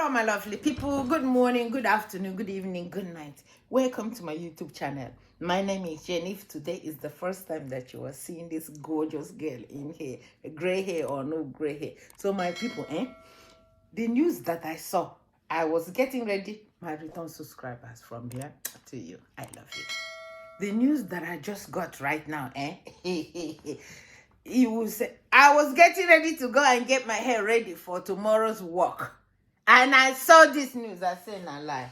my lovely people. Good morning, good afternoon, good evening, good night. Welcome to my YouTube channel. My name is Jenny. Today is the first time that you are seeing this gorgeous girl in here, gray hair or no gray hair. So my people, the news that I saw, I was getting ready. My return subscribers from here to you. I love you. The news that I just got right now, you will say, I was getting ready to go and get my hair ready for tomorrow's work. And I saw this news. I said, nah, lie.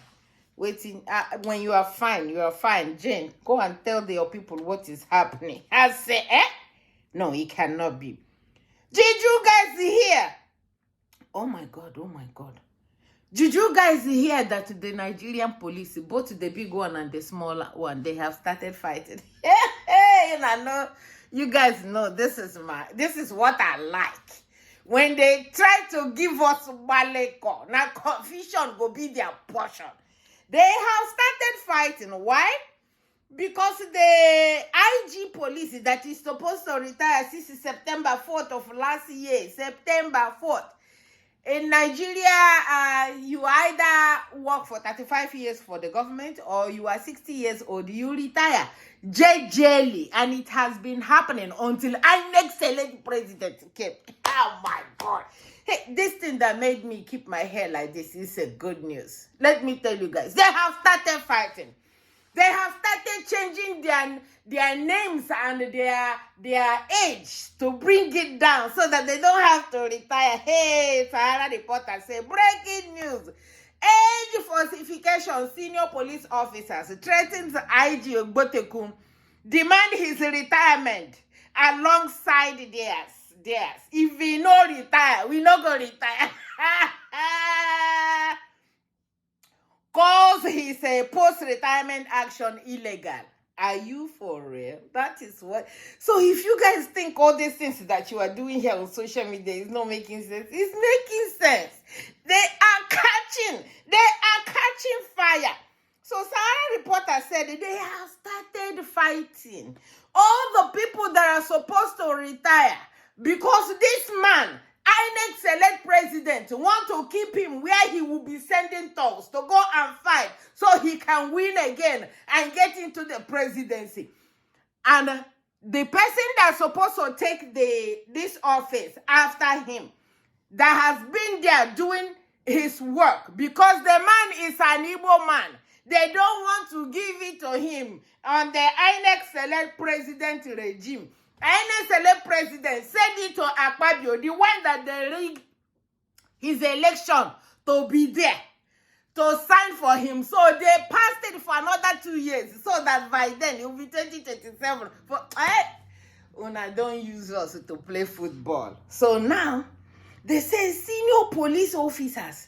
Waiting, when you are fine. Jane, go and tell your people what is happening. I say, no, it cannot be. Did you guys hear? Oh my God. Did you guys hear that the Nigerian police, both the big one and the small one, they have started fighting? And I know you guys know this is what I like. When they try to give us maleko, now confusion will be their portion. They have started fighting. Why? Because the IG police that is supposed to retire since September 4th of last year, September 4th, in Nigeria, you either work for 35 years for the government or you are 60 years old, you retire. JJly. And it has been happening until our next select president came. Oh my God. Hey, this thing that made me keep my hair like this is a good news. Let me tell you guys, they have started fighting. They have started changing their names and their age to bring it down so that they don't have to retire. Hey, Sahara reporter say, breaking news. Age falsification, senior police officers threatens IG Ogbotekun, demand his retirement alongside theirs. If we no retire, we no go retire. Calls his post-retirement action illegal. Are you for real? That is what. So if you guys think all these things that you are doing here on social media is not making sense, it's making sense. They are catching fire. So Sahara reporter said they have started fighting all the people that are supposed to retire because this man, INEC select president, want to keep him where he will be sending thugs to go and fight so he can win again and get into the presidency. And the person that's supposed to take this office after him, that has been there doing his work, because the man is an Igbo man, they don't want to give it to him on the INEC select president regime. INEC select president send it to Akpabio, the one that they rigged his election to be there, to sign for him. So they passed it for another 2 years, so that by then it will be 2027. Una don't use us to play football. So now, they say senior police officers,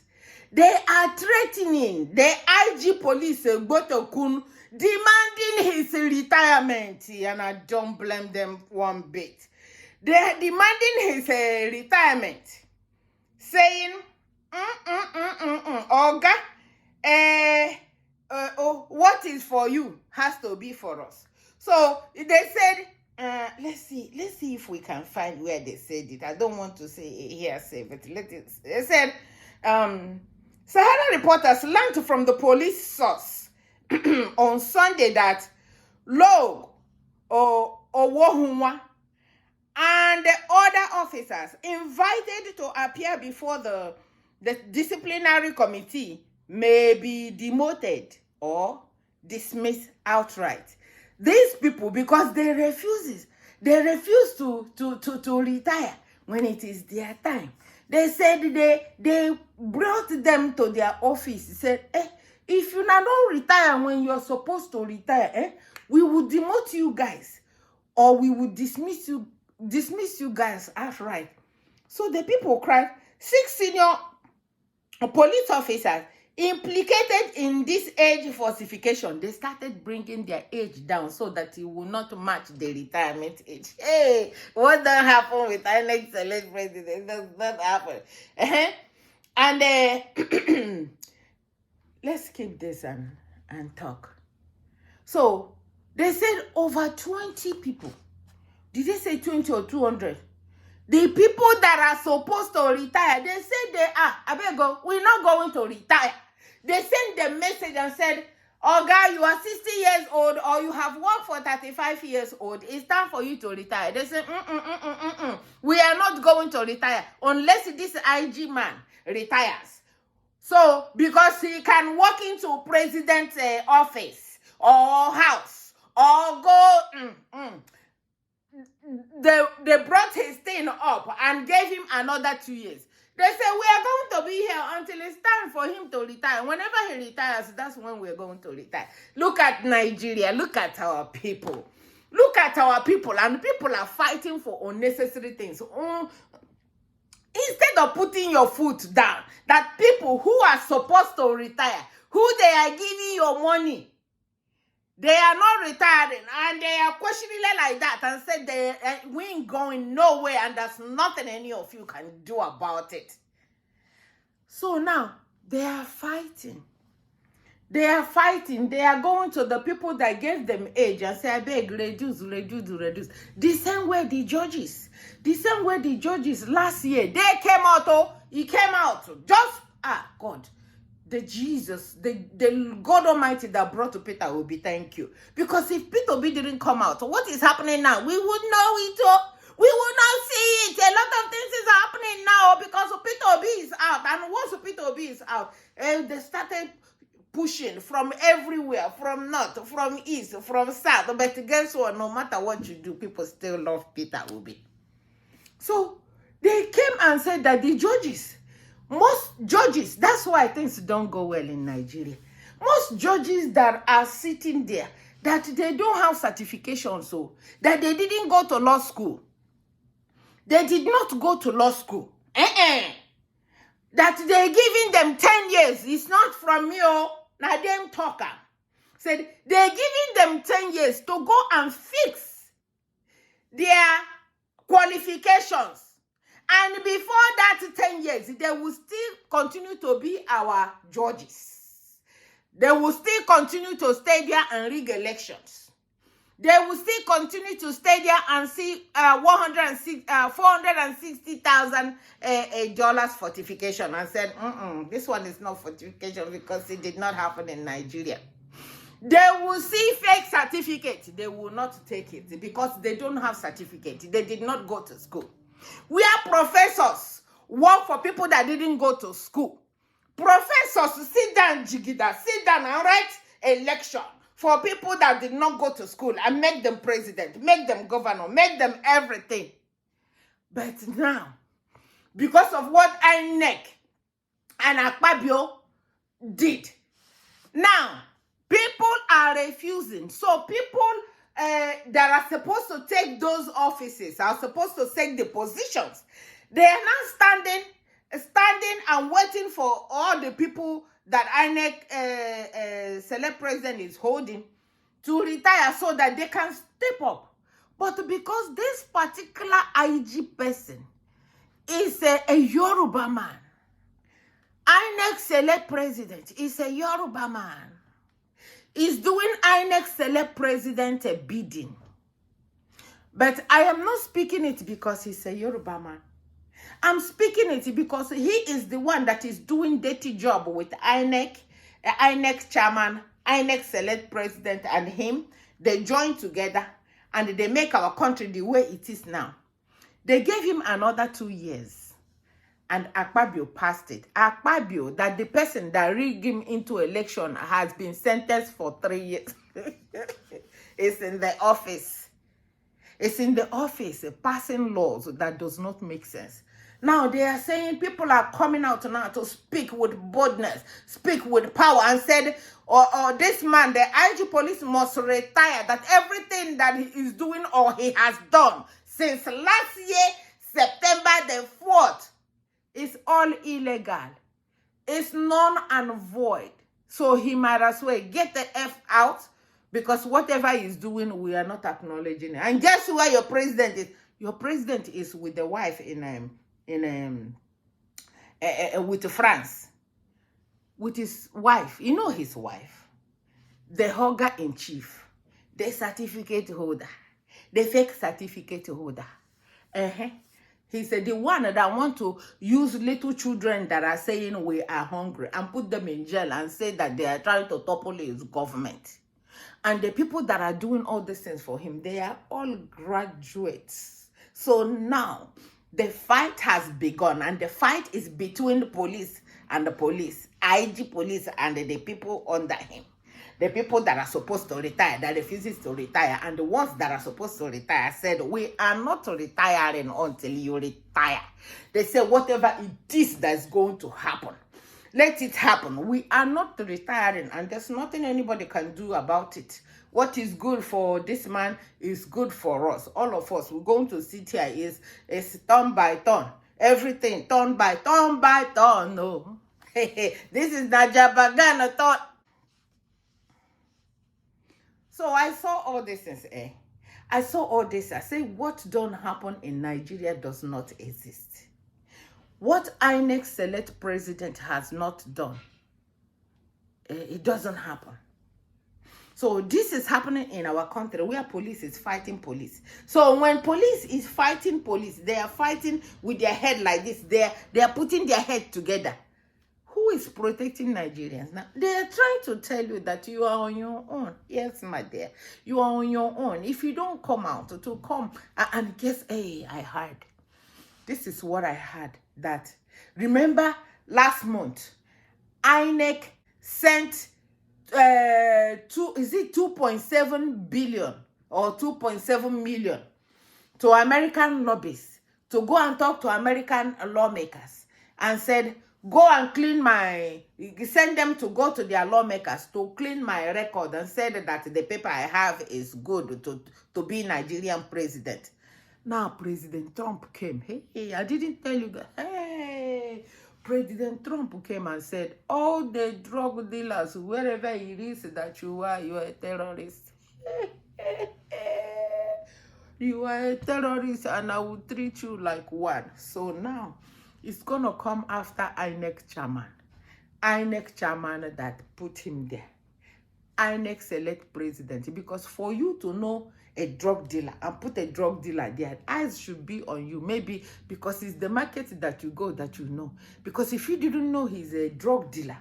they are threatening the IG police, Ogbotekun, demanding his retirement, and I don't blame them one bit. They are demanding his retirement, saying, Oga, what is for you has to be for us. So they said, let's see if we can find where they said it. I don't want to say hearsay, but they said, Sahara reporters learned from the police source on Sunday that Low Owohunwa and the other officers invited to appear before the disciplinary committee may be demoted or dismissed outright. These people, because they refuse to retire when it is their time. They said they brought them to their office. Said, if you now don't retire when you're supposed to retire, we will demote you guys, or we will dismiss you guys outright. So the people cried. 6 senior police officers implicated in this age falsification, they started bringing their age down so that it will not match the retirement age. Hey, what that happened with our next select president? Does not happen. And let's keep this and talk. So they said over 20 people. Did they say 20 or 200? The people that are supposed to retire, they say they are. I beg you, we're not going to retire. They sent the message and said, oh, guy, you are 60 years old or you have worked for 35 years old. It's time for you to retire. They say, we are not going to retire unless this IG man retires. So, because he can walk into president's office or house or go... They brought his thing up and gave him another 2 years. They said, we are going to be here until it's time for him to retire. Whenever he retires, that's when we're going to retire. Look at Nigeria. Look at our people. Look at our people. And people are fighting for unnecessary things. Instead of putting your foot down, that people who are supposed to retire, who they are giving your money, they are not retiring, and they are questioning it like that and said we ain't going nowhere and there's nothing any of you can do about it. So now they are fighting. They are fighting. They are going to the people that gave them age and say, I beg, reduce. The same way the judges. The same way the judges last year, they came out, he came out. Just, God. The Jesus, the God Almighty that brought to Peter Obi, thank you. Because if Peter Obi didn't come out, what is happening now? We would know it. We will not see it. A lot of things is happening now because Peter Obi is out. And once Peter Obi is out, they started pushing from everywhere, from north, from east, from south. But guess what? No matter what you do, people still love Peter Obi. So they came and said that the judges, most judges, that's why things don't go well in Nigeria. Most judges that are sitting there, that they don't have certification, so that they didn't go to law school. They did not go to law school. That they're giving them 10 years. It's not from me, now them talker. Said they're giving them 10 years to go and fix their qualifications. And before that 10 years, they will still continue to be our judges. They will still continue to stay there and rig elections. They will still continue to stay there and see $460,000 fortification and said, this one is not fortification because it did not happen in Nigeria. They will see fake certificate. They will not take it because they don't have certificate. They did not go to school. We are professors work for people that didn't go to school. Professors sit down, Jigida, sit down and write election for people that did not go to school and make them president, make them governor, make them everything. But now, because of what INEC and Akpabio did, now people are refusing. So people that are supposed to take those offices, are supposed to take the positions, they are now standing and waiting for all the people that INEC select president is holding to retire so that they can step up. But because this particular IG person is a Yoruba man, INEC select president is a Yoruba man, is doing INEC select president a bidding. But I am not speaking it because he's a Yoruba man. I'm speaking it because he is the one that is doing dirty job with INEC, INEC chairman, INEC select president and him. They join together and they make our country the way it is now. They gave him another 2 years. And Akpabio passed it. Akpabio, that the person that rigged him into election has been sentenced for 3 years. It's in the office. It's in the office, passing laws that does not make sense. Now they are saying people are coming out now to speak with boldness, speak with power, and said, this man, the IG police must retire, that everything that he is doing or he has done since last year, September the 4th, is all illegal. It's null and void. So he might as well get the F out because whatever he's doing, we are not acknowledging it. And guess where your president is? Your president is with the wife with France. With his wife. You know his wife. The hugger in chief. The certificate holder. The fake certificate holder. He said the one that want to use little children that are saying we are hungry and put them in jail and say that they are trying to topple his government. And the people that are doing all these things for him, they are all graduates. So now the fight has begun, and the fight is between the police and the police, IG police and the people under him. The people that are supposed to retire, that refuses to retire, and the ones that are supposed to retire said, we are not retiring until you retire. They say whatever it is that's going to happen, let it happen. We are not retiring, and there's nothing anybody can do about it. What is good for this man is good for us. All of us, we're going to sit here is turn by turn. Everything turn by turn. No. This is the Jabagana thought. So I saw all this things. I saw all this. I say what don't happen in Nigeria does not exist. What INEC select president has not done, it doesn't happen. So this is happening in our country where police is fighting police. So when police is fighting police, they are fighting with their head like this. They are putting their head together. Who is protecting Nigerians now? They are trying to tell you that you are on your own. Yes, my dear. You are on your own. If you don't come out to come and guess, hey, I heard. This is what I heard. That remember last month, INEC sent 2.7 billion or 2.7 million to American lobbyists to go and talk to American lawmakers and said, go and clean send them to go to their lawmakers to clean my record and said that the paper I have is good to be Nigerian president. Now President Trump came. Hey, I didn't tell you that. Hey, President Trump came and said, all the drug dealers, wherever it is that you are a terrorist. You are a terrorist and I will treat you like one. So now it's going to come after INEC chairman. INEC chairman that put him there. INEC select president, because for you to know a drug dealer and put a drug dealer there, eyes should be on you. Maybe because it's the market that you go that you know. Because if you didn't know he's a drug dealer,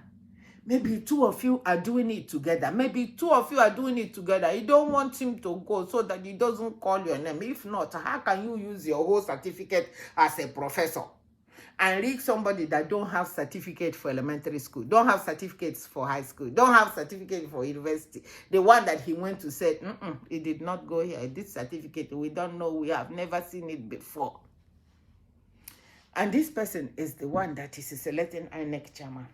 maybe two of you are doing it together. Maybe two of you are doing it together. You don't want him to go so that he doesn't call your name. If not, how can you use your whole certificate as a professor and rig somebody that don't have certificate for elementary school, don't have certificates for high school, don't have certificate for university? The one that he went to said, he did not go here. This certificate, we don't know. We have never seen it before. And this person is the one that is selecting INEC chairman.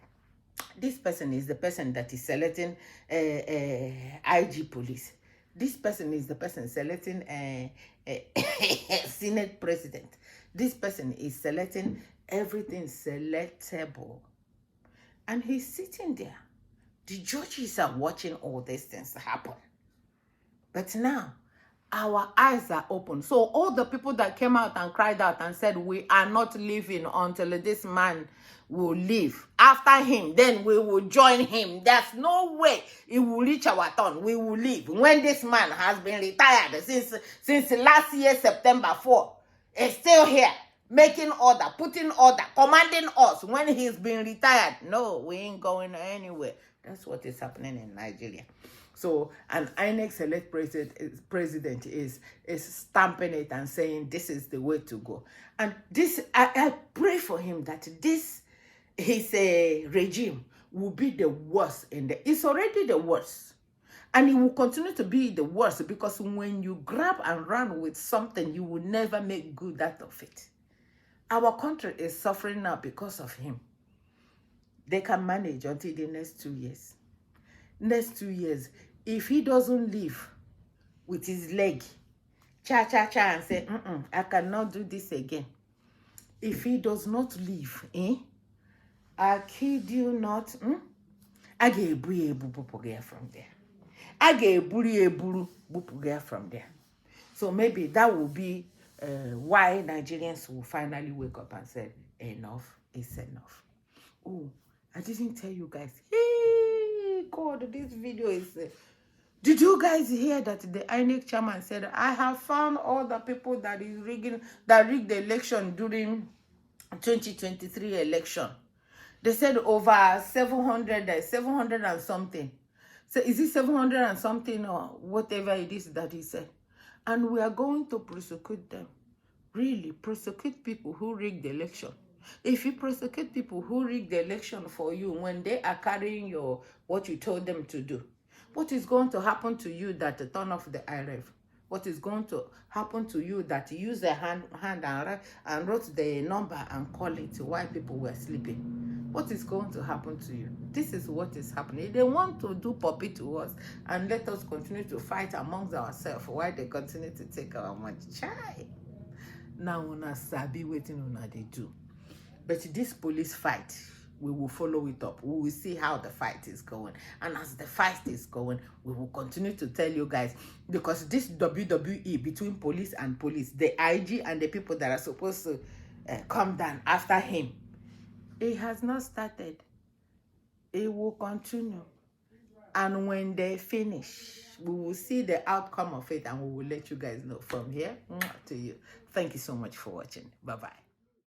This person is the person that is selecting IG police. This person is the person selecting Senate president. This person is selecting everything selectable. And he's sitting there. The judges are watching all these things happen. But now, our eyes are open. So all the people that came out and cried out and said, we are not leaving until this man will leave. After him, then we will join him. There's no way it will reach our turn. We will leave. When this man has been retired since last year, September 4, is still here, making order, putting order, commanding us when he's been retired. No, we ain't going anywhere. That's what is happening in Nigeria. So an INEC select president is stamping it and saying this is the way to go. And this, I pray for him that this, his regime will be the worst it's already the worst. And it will continue to be the worst, because when you grab and run with something, you will never make good out of it. Our country is suffering now because of him. They can manage until the next 2 years. Next 2 years, if he doesn't leave with his leg, and say, I cannot do this again. If he does not leave, I kid you not, I get a bupu from there. I get a bupu from there. So maybe that will be why Nigerians will finally wake up and say, enough is enough. Oh, I didn't tell you guys. Hey, God, this video is Did you guys hear that the INEC chairman said, I have found all the people that rigged the election during 2023 election? They said over 700 and something. So is it 700 and something or whatever it is that he said? And we are going to prosecute them. Really, prosecute people who rigged the election. If you prosecute people who rigged the election for you when they are carrying what you told them to do, what is going to happen to you that turn off the IRF? What is going to happen to you that use the hand and wrote the number and call it while people were sleeping? What is going to happen to you? This is what is happening. They want to do puppy to us and let us continue to fight amongst ourselves while they continue to take our money. Chai. Now una sabi wetin una dey do. But this police fight, we will follow it up. We will see how the fight is going. And as the fight is going, we will continue to tell you guys. Because this WWE between police and police, the IG and the people that are supposed to come down after him, it has not started. It will continue. And when they finish, we will see the outcome of it and we will let you guys know from here to you. Thank you so much for watching. Bye-bye.